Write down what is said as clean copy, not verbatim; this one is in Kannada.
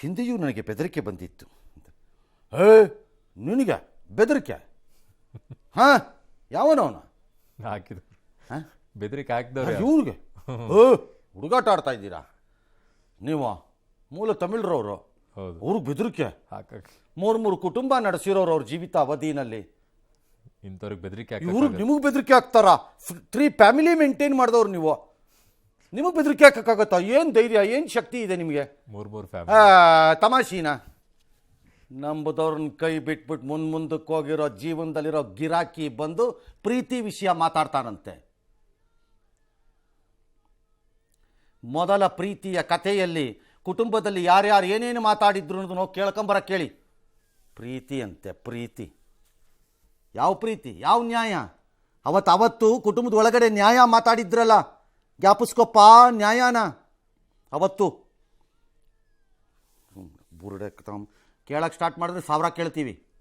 ಹಿಂದೆಯೂ ನನಗೆ ಬೆದರಿಕೆ ಬಂದಿತ್ತು. ಏ ನಿನಗೆ ಬೆದರಿಕೆ? ಹಾಂ, ಯಾವನವನು ಹಾಕಿದ್ರು ಹಾಂ? ಬೆದರಿಕೆ ಹಾಕಿದವ್ರು ಇವ್ರಿಗೆ ಹುಡುಗಾಟ ಆಡ್ತಾ ಇದ್ದೀರಾ ನೀವು? ಮೂಲ ತಮಿಳ್ರವರು, ಹೌದು. ಅವ್ರಿಗೆ ಬೆದರಿಕೆ? ಹಾಕಕ್ಕೆ ಮೂರು ಕುಟುಂಬ ನಡೆಸಿರೋರು ಅವ್ರ ಜೀವಿತ ಅವಧಿನಲ್ಲಿ. ಇಂಥವ್ರಿಗೆ ಬೆದರಿಕೆ ಇವ್ರಿಗೆ ನಿಮಗೆ ಬೆದರಿಕೆ ಹಾಕ್ತಾರಾ? 3 ಫ್ಯಾಮಿಲಿ ಮೇಂಟೈನ್ ಮಾಡಿದವ್ರು ನೀವು, ನಿಮಗೆ ಬೆದರಿಕೆ ಹಾಕೋಕ್ಕಾಗತ್ತಾ? ಏನು ಧೈರ್ಯ, ಏನು ಶಕ್ತಿ ಇದೆ ನಿಮಗೆ? ಮೂರು ಫ್ಯಾಮಿಲಿ ತಮಾಷಿನ ನಂಬುದವ್ರನ್ನ ಕೈ ಬಿಟ್ಬಿಟ್ಟು ಮುಂದಕ್ಕೆ ಹೋಗಿರೋ ಜೀವನದಲ್ಲಿರೋ ಗಿರಾಕಿ ಬಂದು ಪ್ರೀತಿ ವಿಷಯ ಮಾತಾಡ್ತಾನಂತೆ. ಮೊದಲ ಪ್ರೀತಿಯ ಕಥೆಯಲ್ಲಿ ಕುಟುಂಬದಲ್ಲಿ ಯಾರ್ಯಾರು ಏನೇನು ಮಾತಾಡಿದ್ರು ಅನ್ನೋದು ಕೇಳ್ಕೊಂಬರ ಕೇಳಿ. ಪ್ರೀತಿ ಅಂತೆ, ಪ್ರೀತಿ. ಯಾವ ಪ್ರೀತಿ, ಯಾವ ನ್ಯಾಯ? ಅವತ್ತು ಕುಟುಂಬದ ಒಳಗಡೆ ನ್ಯಾಯ ಮಾತಾಡಿದ್ರಲ್ಲ, ಜ್ಞಾಪಿಸ್ಕೊಪ್ಪ ನ್ಯಾಯನ. ಅವತ್ತು ಬುರುಡೆ ಕೇಳಕ್ಕೆ ಸ್ಟಾರ್ಟ್ ಮಾಡಿದ್ರೆ 1000 ಕೇಳ್ತೀವಿ.